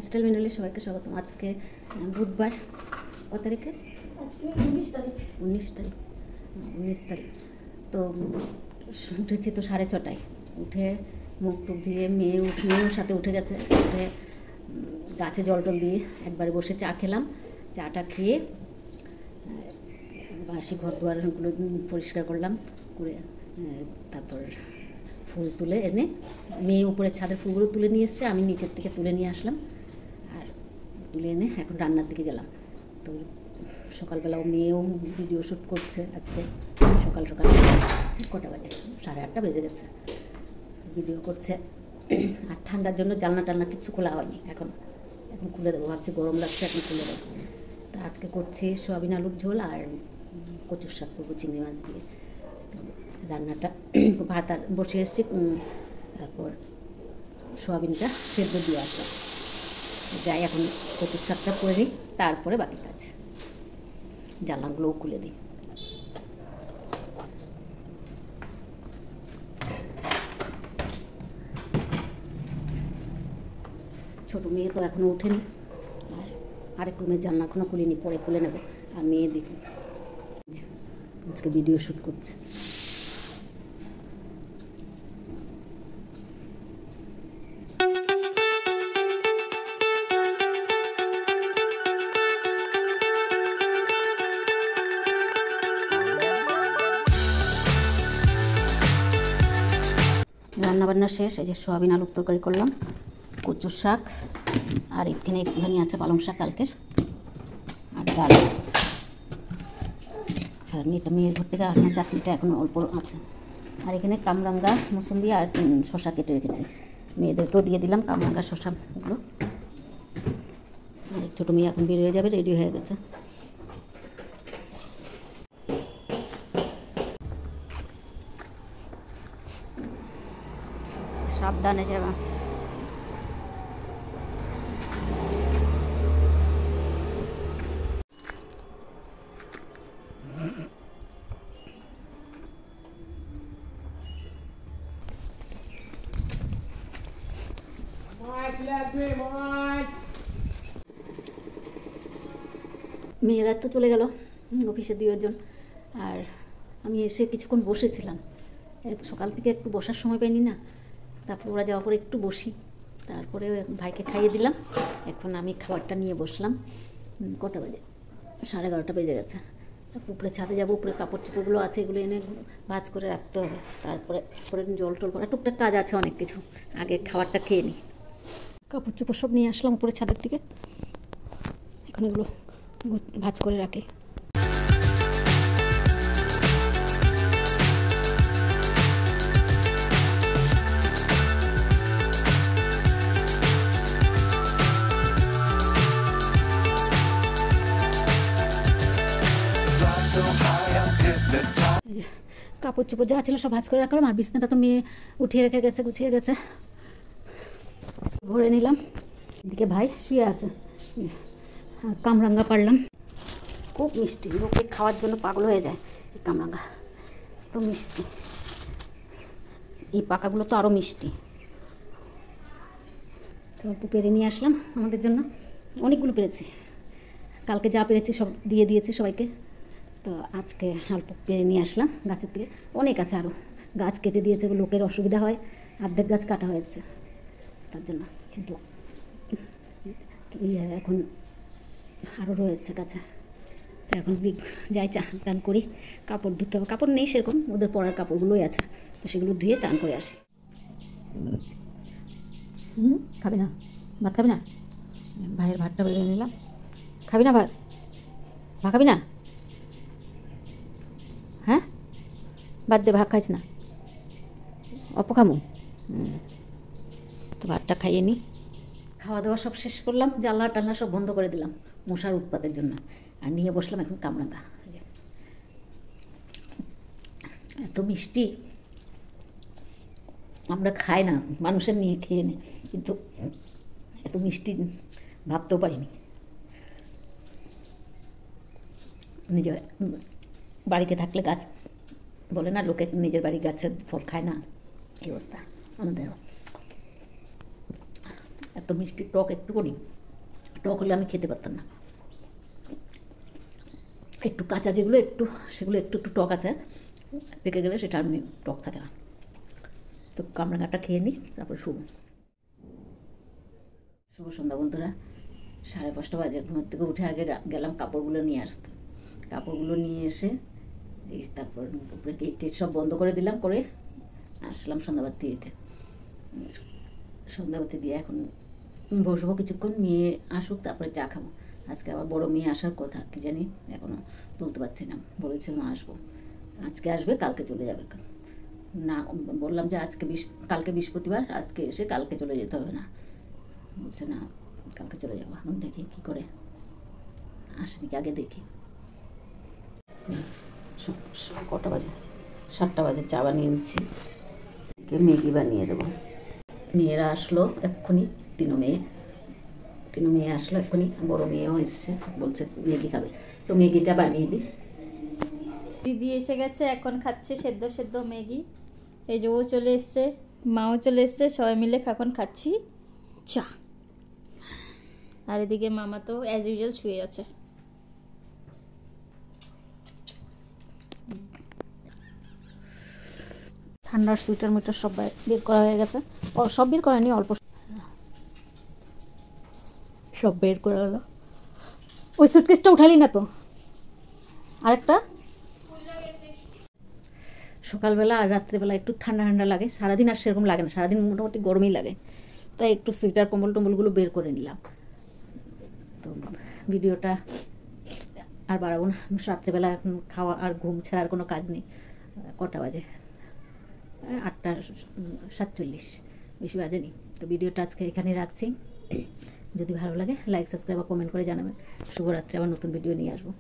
Lifestyle মেনুলে সবাইকে স্বাগতম। আজকে বুধবার, কত তারিখে? 19 তারিখ। তো উঠেছি তো 6:30টায়, উঠে মুখ টুক দিয়ে মেয়েও সাথে উঠে গেছে। উঠে গাছে জল টল দিয়ে একবারে বসে চা খেলাম। চাটা খেয়ে বাসি ঘর দুয়ারগুলো পরিষ্কার করলাম, করে তারপর ফুল তুলে এনে মেয়ে উপরের ছাদের ফুলগুলো তুলে নিয়ে এসছে, আমি নিচের থেকে তুলে নিয়ে আসলাম। আর তুলে এনে এখন রান্নার দিকে গেলাম। তো সকালবেলাও মেয়েও ভিডিও শ্যুট করছে। আজকে সকাল কটা বাজে? 8:30 বেজে গেছে, ভিডিও করছে। আর ঠান্ডার জন্য জানলা টান্না কিছু খোলা হয়নি, এখন খুলে দেবো ভাবছি, গরম লাগছে, এখন খুলে দেবো। তো আজকে করছি সয়াবিন আলুর ঝোল আর কচুর শাক করবো চিংড়ি মাছ দিয়ে। রান্নাটা ভাত আর বসিয়ে এসেছি, তারপর সয়াবিনটা সেদ্ধ দিয়ে আসলাম। যাই এখন কচুর শাকটা করে দিই, তারপরে বাকি কাজ। জানলাগুলোও খুলে দিই। ছোটো মেয়ে তো এখনও ওঠেনি, আর আরেক রুমের জানলা এখনও খুলিনি, পরে খুলে নেব। আর মেয়ে দেখি আজকে ভিডিও শ্যুট করছে। রান্নাবান্না শেষ। এই যে সয়াবিন আলুর তরকারি করলাম, কচুর শাক, আর এখানে একটুখানি আছে পালং শাক কালকের, আর ডাল। আর এটা মেয়ের ঘর থেকে আপনার চাটনিটা এখন অল্প আছে। আর এখানে কামরাঙ্গা, মুসুম্বি আর শসা কেটে রেখেছে, মেয়েদেরকেও দিয়ে দিলাম কামরাঙ্গা শসাগুলো। আর ছোটো মেয়ে এখন বের হয়ে যাবে, রেডি হয়ে গেছে। সাবধানে যাবা। মেয়েরা তো চলে গেল অফিসে 2 জন, আর আমি এসে কিছুক্ষণ বসেছিলাম। সকাল থেকে একটু বসার সময় পাইনি না, তারপর ওরা যাওয়ার পরে একটু বসি, তারপরে ভাইকে খাইয়ে দিলাম। এখন আমি খাবারটা নিয়ে বসলাম। কটা বাজে? 11:30 বেজে গেছে। তারপর উপরে ছাদে যাবো, উপরে কাপড় চোপড়গুলো আছে, এগুলো এনে ভাঁজ করে রাখতে হবে। তারপরে জল টল করা টুকটাক কাজ আছে অনেক কিছু, আগে খাবারটা খেয়ে নিই। কাপড় চোপড় সব নিয়ে আসলাম উপরে ছাদের থেকে, এখন এগুলো ভাঁজ করে রাখি। কাপড় চোপড় যা ছিল সব ভাঁজ করে রাখলাম। আর বিছনাটা তো মেয়ে উঠিয়ে রেখে গেছে, গুছিয়ে গেছে, ভরে নিলাম। এদিকে ভাই শুয়ে আছে। আর কামরাঙ্গা পারলাম, খুব মিষ্টি, লোকে খাওয়ার জন্য পাগল হয়ে যায়। এই কামরাঙ্গা তো মিষ্টি, এই পাকাগুলো তো আরও মিষ্টি। তো অল্প পেরে নিয়ে আসলাম আমাদের জন্য, অনেকগুলো পেরেছি। কালকে যা পেরেছি সব দিয়ে দিয়েছি সবাইকে। তো আজকে অল্প পেরে নিয়ে আসলাম গাছের থেকে, অনেক আছে আরও। গাছ কেটে দিয়েছে, লোকের অসুবিধা হয়, অর্ধেক গাছ কাটা হয়েছে তার জন্য। কিন্তু এখন আরও রয়েছে গাছে। তো এখন যাই চান টান করি, কাপড় ধুতে হবে। কাপড় নেই সেরকম, ওদের পরার কাপড়গুলোই আছে, তো সেগুলো ধুয়ে চান করে আসি। খাবি না ভাত? খাবি না? ভাইয়ের ভাতটা বেরিয়ে নিলাম। খাবি না ভাত? ভাত খাবি না? হ্যাঁ, বাদ দে, ভাত খাইস না, অল্প খামু। তো ভাতটা খাইয়ে নিই। খাওয়া দাওয়া সব শেষ করলাম, জানলা টান্না সব বন্ধ করে দিলাম মশার উৎপাতের জন্য। আর নিয়ে বসলাম এখন কামরাঙ্গা। এত মিষ্টি, আমরা খাই না, মানুষের নিয়ে খেয়ে নে, কিন্তু এত মিষ্টি ভাবতেও পারিনি। নিজের বাড়িতে থাকলে গাছ বলে না, লোকে নিজের বাড়ি গাছের ফল খায় না, এই অবস্থা আমাদেরও। এত মিষ্টি টক একটুখানি টক হলে আমি খেতে পারতাম না। একটু কাঁচা যেগুলো সেগুলো একটু টক আছে, পেকে গেলে সেটা আমি টক থাকে না। তো কামরাঙাটা খেয়ে নিই, তারপর শুভ সন্ধ্যা বন্ধুরা। 5:30 বাজে, ঘুমের থেকে উঠে আগে গেলাম কাপড়গুলো নিয়ে আসতে। কাপড়গুলো নিয়ে এসে তারপর উপরে গেট টেট সব বন্ধ করে দিলাম, করে আসলাম সন্ধ্যাবাতি দিতে। সন্ধ্যাবাতি দিয়ে এখন বসবো কিছুক্ষণ, মেয়ে আসুক তারপরে চা খাবো। আজকে আবার বড় মেয়ে আসার কথা, কি জানি এখনও বলতে পারছি না। বলেছিলাম আসবো, আজকে আসবে কালকে চলে যাবে। না বললাম যে কালকে বৃহস্পতিবার, আজকে এসে কালকে চলে যেতে হবে না, বলছে না কালকে চলে যাবো। এখন দেখি কী করে, আসেনি কি আগে দেখি। কটা বাজে? 7টা বাজে। চা বানিয়ে নিচ্ছি, ম্যাগি বানিয়ে দেবো। মেয়েরা আসলো এক্ষুনি, তিনো মেয়ে আসলো এক্ষুনি, বড় মেয়েও এসছে, বলছে ম্যাগি খাবে, তো ম্যাগিটা বানিয়ে দিই। দিদি এসে গেছে, এখন খাচ্ছে সেদ্ধ সেদ্ধ ম্যাগি। এই যে ও চলে এসছে, মাও চলে এসছে, সবাই মিলে এখন খাচ্ছি চা। আর এদিকে মামা তো অ্যাজ ইউজুয়াল শুয়ে আছে। ঠান্ডার সুইটার মিটার সব বের করা হয়ে গেছে, সব বের করা নিয়ে অল্প সব বের করে গেল। ওই সুটকেসটা উঠালি না তো? আরেকটা সকালবেলা আর রাত্রেবেলা একটু ঠান্ডা ঠান্ডা লাগে, সারাদিন আর সেরকম লাগে না, সারাদিন মোটামুটি গরমই লাগে, তাই একটু সুইটার কম্বল টম্বলগুলো বের করে নিলাম। তো ভিডিওটা আর বাড়াবো না, রাত্রেবেলা এখন খাওয়া আর ঘুম ছাড়া আর কোনো কাজ নেই। কটা বাজে? 8:47, বেশি বাজেনি। তো ভিডিওটা আজকে এখানে রাখছি। যদি ভালো লাগে লাইক সাবস্ক্রাইব আর কমেন্ট করে জানাবেন। শুভরাত্রি, আবার নতুন ভিডিও নিয়ে আসবো।